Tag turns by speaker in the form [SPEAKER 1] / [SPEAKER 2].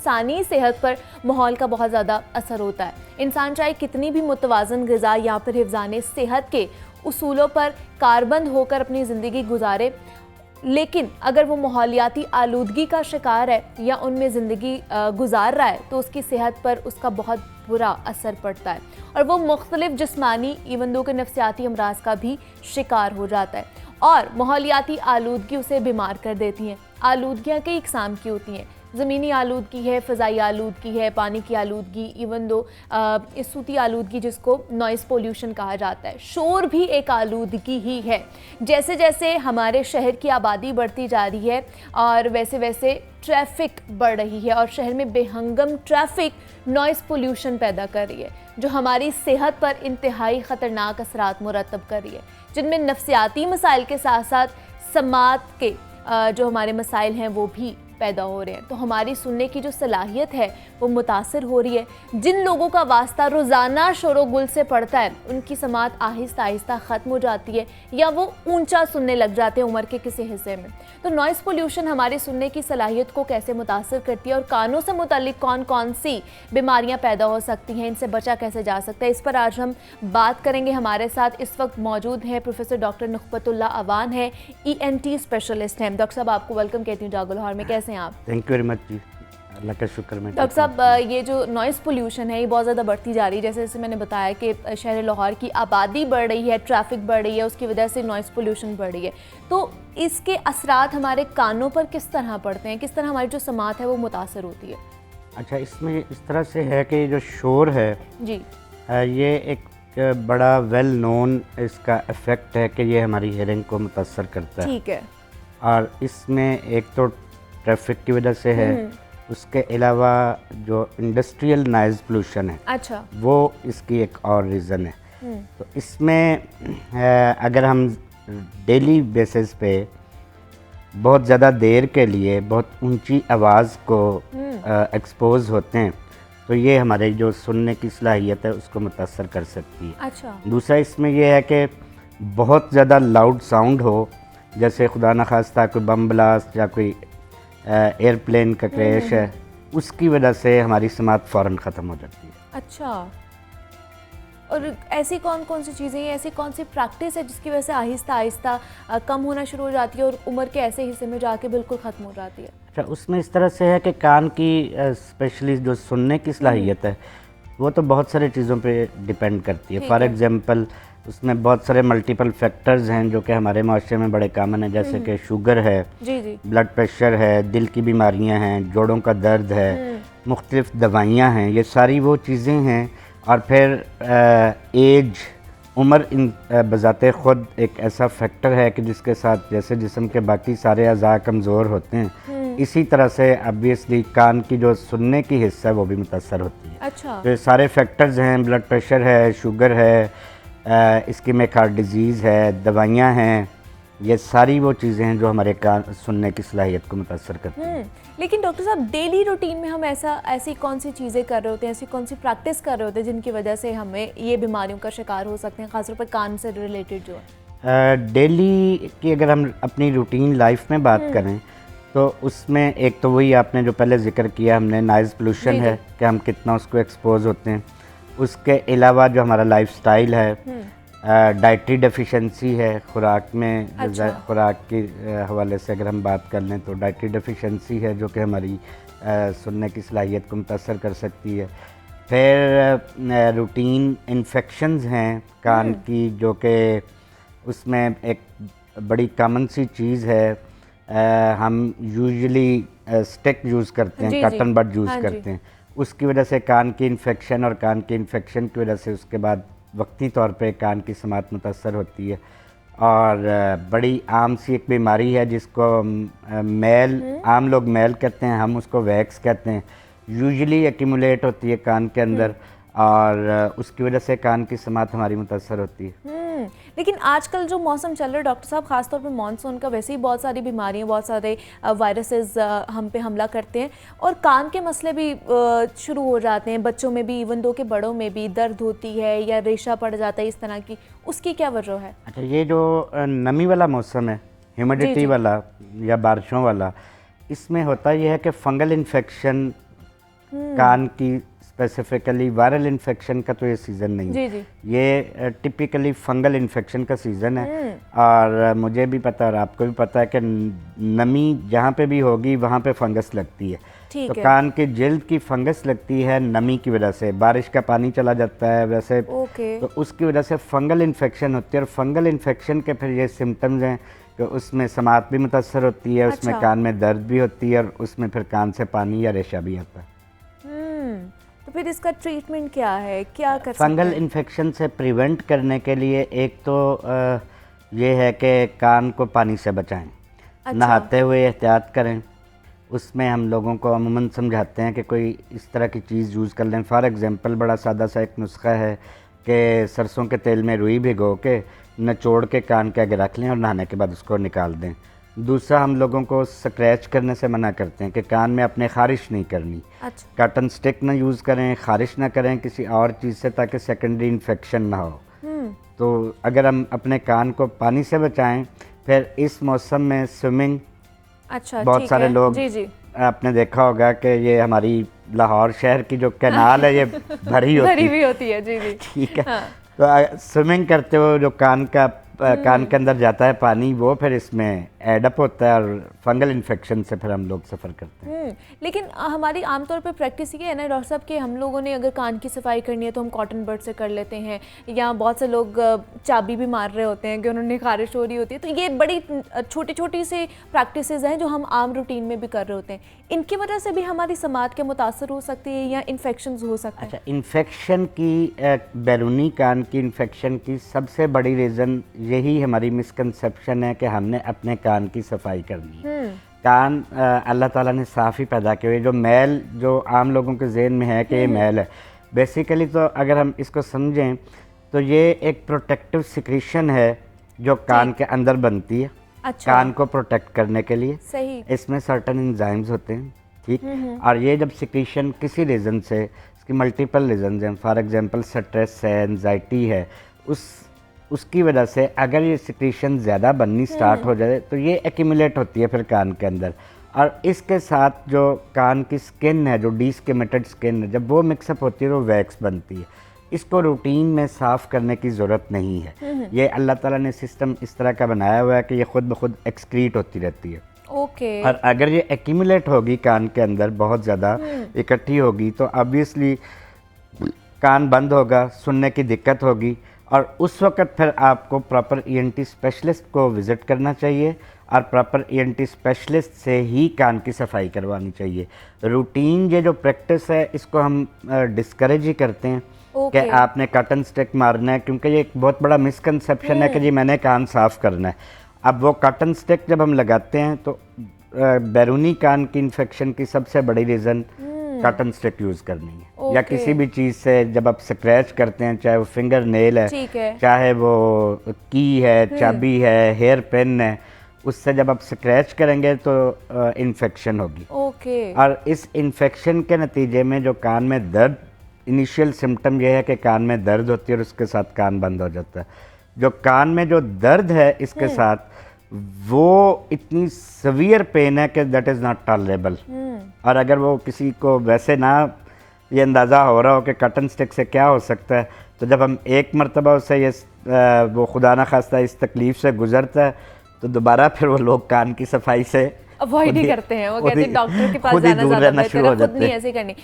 [SPEAKER 1] इंसानी सेहत पर माहौल का बहुत ज़्यादा असर होता है। इंसान चाहे कितनी भी मुतवाज़न ग़िज़ा या फिर हिफ़्ज़ाने सेहत के उसूलों पर कारबंद होकर अपनी ज़िंदगी गुजारे, लेकिन अगर वो माहौलियाती आलूदगी का शिकार है या उनमें ज़िंदगी गुजार रहा है तो उसकी सेहत पर उसका बहुत बुरा असर पड़ता है और वो मुख्तलिफ जिस्मानी इवन दो के नफ्सियाती अमराज का भी शिकार हो जाता है। और माहौलियाती आलूदगी उसे बीमार कर देती हैं। आलूदगियाँ कई इक़साम की होती हैं, ज़मीनी आलूदगी है, फ़ज़ाई आलूदगी है, पानी की आलूदगी, इवन दो सूती आलूदगी जिसको नॉइज़ पोल्यूशन कहा जाता है। शोर भी एक आलूदगी ही है। जैसे जैसे हमारे शहर की आबादी बढ़ती जा रही है और वैसे वैसे ट्रैफिक बढ़ रही है और शहर में बेहंगम ट्रैफिक नॉइज़ पोल्यूशन पैदा कर रही है जो हमारी सेहत पर इंतहाई ख़तरनाक असरात मुरतब कर रही है, जिनमें नफ्सियाती मसाइल के साथ साथ समात के जो हमारे मसाइल हैं वो भी पैदा हो रहे हैं। तो हमारी सुनने की जो सलाहियत है वो मुतासर हो रही है। जिन लोगों का वास्ता रोज़ाना शोर गुल से पड़ता है उनकी समात आहिस्ता आहिस्ता ख़त्म हो जाती है या वो ऊंचा सुनने लग जाते हैं उम्र के किसी हिस्से में। तो नॉइज़ पोल्यूशन हमारी सुनने की सलाहियत को कैसे मुतासर करती है और कानों से मुतालिक कौन कौन सी बीमारियाँ पैदा हो सकती हैं, इनसे बचा कैसे जा सकता है, इस पर आज हम बात करेंगे। हमारे साथ इस वक्त मौजूद हैं प्रोफेसर डॉक्टर नुखबतुल्लाह अवान है, ENT स्पेशलिस्ट हैं। डॉक्टर साहब आपको वेलकम कहती हूँ जागो लाहौर में, कैसे हैं आप?
[SPEAKER 2] थैंक यू वेरी मच जी, अल्लाह का शुक्र। में
[SPEAKER 1] डॉक्टर साहब ये जो नॉइज़ पोल्यूशन है ये बहुत ज़्यादा बढ़ती जा रही है। जैसे जैसे मैंने बताया कि शहर लाहौर की आबादी बढ़ रही है, ट्रैफिक बढ़ रही है, उसकी वजह से नॉइज़ पोल्यूशन बढ़ रही है। तो इसके असरात हमारे कानों पर किस तरह पड़ते हैं, किस तरह हमारी जो समात है वो मुतासर होती है?
[SPEAKER 2] अच्छा, इसमें इस तरह से है कि जो शोर है
[SPEAKER 1] जी,
[SPEAKER 2] ये एक बड़ा वेल नोन इसका इफ़ेक्ट है कि ये हमारी हेयरिंग को मुतासर करता है।
[SPEAKER 1] ठीक है।
[SPEAKER 2] और इसमें एक तो ट्रैफिक की वजह से है, उसके अलावा जो इंडस्ट्रियल नॉइज़ पोल्यूशन है,
[SPEAKER 1] अच्छा,
[SPEAKER 2] वो इसकी एक और रीज़न है। तो इसमें अगर हम डेली बेसिस पे बहुत ज़्यादा देर के लिए बहुत ऊंची आवाज़ को एक्सपोज होते हैं तो ये हमारे जो सुनने की सलाहियत है उसको मुतासर कर सकती है।
[SPEAKER 1] अच्छा,
[SPEAKER 2] दूसरा इसमें यह है कि बहुत ज़्यादा लाउड साउंड हो, जैसे खुदा न खास्ता कोई बम ब्लास्ट या कोई एयरप्लेन का क्रैश है, उसकी वजह से हमारी समात फ़ौरन ख़त्म हो जाती है।
[SPEAKER 1] अच्छा। और ऐसी कौन कौन सी चीज़ें हैं, ऐसी कौन सी प्रैक्टिस है जिसकी वजह से आहिस्ता आहिस्ता कम होना शुरू हो जाती है और उम्र के ऐसे हिस्से में जाके बिल्कुल ख़त्म हो जाती है?
[SPEAKER 2] अच्छा, उसमें इस तरह से है कि कान की स्पेशली जो सुनने की सलाहियत है वो तो बहुत सारी चीज़ों पे डिपेंड करती है। फॉर एग्ज़ाम्पल उसमें बहुत सारे मल्टीपल फैक्टर्स हैं जो कि हमारे माशरे में बड़े कामन हैं, जैसे कि शुगर है,
[SPEAKER 1] जी जी,
[SPEAKER 2] ब्लड प्रेशर है, दिल की बीमारियां हैं, जोड़ों का दर्द है, मुख्तलिफ दवाइयां हैं, ये सारी वो चीज़ें हैं। और फिर एज, उम्र इन बज़ाते ख़ुद एक ऐसा फैक्टर है कि जिसके साथ जैसे जिस्म के बाकी सारे अज़ा कमज़ोर होते हैं, इसी तरह से ऑब्वियसली कान की जो सुनने की हिस्सा है वो भी मुतासर होती है।
[SPEAKER 1] अच्छा,
[SPEAKER 2] तो ये सारे फैक्टर्स हैं, ब्लड प्रेशर है, शुगर है, इस्कीमिक हार्ट डिजीज़ है, दवाइयाँ हैं, ये सारी वो चीज़ें हैं जो हमारे कान सुनने की सलाहियत को मुतासर करती हैं।
[SPEAKER 1] लेकिन डॉक्टर साहब डेली रूटीन में हम ऐसी कौन सी चीज़ें कर रहे होते हैं, ऐसी कौन सी प्रैक्टिस कर रहे होते हैं जिनकी वजह से हमें ये बीमारियों का शिकार हो सकते हैं, ख़ासतौर पर कान से रिलेटेड जो है?
[SPEAKER 2] डेली की अगर हम अपनी रूटीन लाइफ में बात करें तो उसमें एक तो वही आपने जो पहले जिक्र किया हमने, नॉइज़ पोल्यूशन है कि हम कितना उसको एक्सपोज होते हैं। उसके अलावा जो हमारा लाइफस्टाइल है, डाइटरी डेफिशिएंसी है, खुराक में
[SPEAKER 1] अच्छा,
[SPEAKER 2] खुराक के हवाले से अगर हम बात कर लें तो डाइटरी डेफिशिएंसी है जो कि हमारी सुनने की सलाहियत को मुतासर कर सकती है। फिर रूटीन इन्फेक्शंस हैं कान की जो कि उसमें एक बड़ी कॉमन सी चीज़ है, हम यूजुअली स्टिक यूज़ करते हैं, कॉटन बड यूज़ करते हैं, उसकी वजह से कान की इन्फेक्शन और कान की इन्फेक्शन की वजह से उसके बाद वक्ती तौर पे कान की समात मुतासर होती है। और बड़ी आम सी एक बीमारी है जिसको मैल, आम लोग मैल कहते हैं, हम उसको वैक्स कहते हैं, यूजुअली एक्यूमुलेट होती है कान के अंदर और उसकी वजह से कान की समात हमारी मुतासर होती है।
[SPEAKER 1] लेकिन आजकल जो मौसम चल रहा है डॉक्टर साहब, ख़ासतौर पे मानसून का, वैसे ही बहुत सारी बीमारियां, बहुत सारे वायरसेस हम पे हमला करते हैं और कान के मसले भी शुरू हो जाते हैं बच्चों में भी, इवन दो के बड़ों में भी दर्द होती है या रेशा पड़ जाता है इस तरह की, उसकी क्या वजह है?
[SPEAKER 2] अच्छा, ये जो नमी वाला मौसम है, ह्यूमिडिटी वाला या बारिशों वाला, इसमें होता यह है कि फंगल इन्फेक्शन कान की स्पेसिफिकली वायरल इन्फेक्शन का तो ये सीज़न नहीं
[SPEAKER 1] जी
[SPEAKER 2] है।
[SPEAKER 1] जी।
[SPEAKER 2] ये टिपिकली फंगल इन्फेक्शन का सीज़न है। और मुझे भी पता और आपको भी पता है कि नमी जहाँ पे भी होगी वहाँ पे फंगस लगती है।
[SPEAKER 1] ठीक
[SPEAKER 2] तो
[SPEAKER 1] है।
[SPEAKER 2] कान के जिल्द की फंगस लगती है नमी की वजह से, बारिश का पानी चला जाता है वैसे,
[SPEAKER 1] ओके।
[SPEAKER 2] तो उसकी वजह से फंगल इन्फेक्शन होती है। और फंगल इन्फेक्शन के फिर ये सिम्टम्स हैं कि उसमें समात भी मुतासर होती है, उसमें
[SPEAKER 1] अच्छा।
[SPEAKER 2] कान में दर्द भी होती है और उसमें फिर कान से पानी या रेशा भी आता है।
[SPEAKER 1] तो फिर इसका ट्रीटमेंट क्या है, क्या कर सकते
[SPEAKER 2] फंगल
[SPEAKER 1] हैं?
[SPEAKER 2] इन्फेक्शन से प्रिवेंट करने के लिए एक तो ये है कि कान को पानी से बचाएं।
[SPEAKER 1] अच्छा।
[SPEAKER 2] नहाते हुए एहतियात करें। उसमें हम लोगों को अमूमन समझाते हैं कि कोई इस तरह की चीज़ यूज़ कर लें। फॉर एग्ज़ाम्पल बड़ा सादा सा एक नुस्खा है कि सरसों के तेल में रुई भिगो के निचोड़ के कान के आगे रख लें और नहाने के बाद उसको निकाल दें। दूसरा, हम लोगों को स्क्रैच करने से मना करते हैं कि कान में अपने ख़ारिश नहीं करनी।
[SPEAKER 1] अच्छा।
[SPEAKER 2] कॉटन स्टिक ना यूज़ करें, ख़ारिश ना करें किसी और चीज़ से, ताकि सेकेंडरी इन्फेक्शन ना हो। तो अगर हम अपने कान को पानी से बचाएं, फिर इस मौसम में स्विमिंग,
[SPEAKER 1] अच्छा
[SPEAKER 2] बहुत
[SPEAKER 1] ठीक
[SPEAKER 2] सारे
[SPEAKER 1] है।
[SPEAKER 2] लोग,
[SPEAKER 1] जी जी।
[SPEAKER 2] आपने देखा होगा कि ये हमारी लाहौर शहर की जो कैनाल है ये भरी होती
[SPEAKER 1] भरी
[SPEAKER 2] है,
[SPEAKER 1] हुई होती है। जी जी।
[SPEAKER 2] ठीक है।
[SPEAKER 1] हाँ।
[SPEAKER 2] तो स्विमिंग करते हुए जो कान के अंदर जाता है पानी, वो फिर इसमें एडअप होता है और फंगल इन्फेक्शन से फिर हम लोग सफ़र करते हैं।
[SPEAKER 1] लेकिन हमारी आमतौर पर प्रैक्टिस ये है ना डॉक्टर साहब कि हम लोगों ने अगर कान की सफाई करनी है तो हम कॉटन बड से कर लेते हैं, या बहुत से लोग चाबी भी मार रहे होते हैं कि उन्होंने खारिश हो रही होती है। तो ये बड़ी छोटी छोटी सी प्रैक्टिसेस हैं जो हम आम रूटीन में भी कर रहे होते हैं। इनकी वजह से भी हमारी समात के मुतासर हो सकती है या इन्फेक्शन हो सकते हैं?
[SPEAKER 2] अच्छा, इन्फेक्शन की बैरूनी कान की इन्फेक्शन की सबसे बड़ी रीज़न यही हमारी मिसकंसेप्शन है कि हमने अपने कान की सफाई करनी है। कान अल्लाह ताला ने साफ़ ही पैदा किए हुए। जो मैल जो आम लोगों के जहन में है कि ये मैल है, बेसिकली तो अगर हम इसको समझें तो ये एक प्रोटेक्टिव सिक्रीशन है जो कान के अंदर बनती है।
[SPEAKER 1] अच्छा।
[SPEAKER 2] कान को प्रोटेक्ट करने के लिए
[SPEAKER 1] सही।
[SPEAKER 2] इसमें सर्टन एंजाइम्स होते हैं, ठीक। और ये जब सिक्रीशन किसी रीज़न से, इसकी मल्टीपल रीज़न हैं, फॉर एग्जांपल स्ट्रेस है, एंजाइटी है, उसकी वजह से अगर ये सिक्रीशन ज़्यादा बननी स्टार्ट हो जाए तो ये एक्यूमुलेट होती है फिर कान के अंदर। और इसके साथ जो कान की स्किन है, जो डीस्केमेटेड स्किन है, जब वो मिक्सअप होती है तो वैक्स बनती है। इसको रूटीन में साफ़ करने की ज़रूरत नहीं है। ये अल्लाह ताला ने सिस्टम इस तरह का बनाया हुआ है कि ये खुद ब खुद एक्सक्रीट होती रहती है।
[SPEAKER 1] ओके।
[SPEAKER 2] और अगर ये एक्यूमुलेट होगी कान के अंदर, बहुत ज़्यादा इकट्ठी होगी, तो ऑब्वियसली कान बंद होगा, सुनने की दिक्कत होगी। और उस वक़्त फिर आपको प्रॉपर ईएनटी स्पेशलिस्ट को विज़िट करना चाहिए और प्रॉपर ईएनटी स्पेशलिस्ट से ही कान की सफाई करवानी चाहिए। रूटीन ये जो प्रैक्टिस है इसको हम डिस्करेज ही करते हैं कि आपने कॉटन स्टिक मारना है, क्योंकि ये एक बहुत बड़ा मिसकंसेप्शन है कि जी मैंने कान साफ़ करना है। अब वो कॉटन स्टिक जब हम लगाते हैं तो बैरूनी कान की इन्फेक्शन की सबसे बड़ी रीज़न कॉटन स्टिक यूज़ करनी है। या किसी भी चीज़ से जब आप स्क्रैच करते हैं, चाहे वो फिंगर नेल है, चाहे वो की है, चाबी है, हेयर पिन है, उससे जब आप स्क्रैच करेंगे तो इन्फेक्शन होगी। और इस इन्फेक्शन के नतीजे में जो कान में दर्द, इनिशियल सिम्टम ये है कि कान में दर्द होती है और उसके साथ कान बंद हो जाता है। जो कान में जो दर्द है इसके साथ वो इतनी सवियर पेन है कि दैट इज़ नॉट टॉलरेबल। और अगर वो किसी को वैसे ना ये अंदाज़ा हो रहा हो कि कॉटन स्टिक से क्या हो सकता है, तो जब हम एक मरतबा उससे ये वो खुदा ना खास्ता इस तकलीफ़ से गुजरता है तो दोबारा फिर वो लोग कान की सफाई से
[SPEAKER 1] अवॉइड ही करते हैं। वो कहते हैं डॉक्टर के पास जाना ज़्यादा बेहतर है, खुद नहीं ऐसे करनी।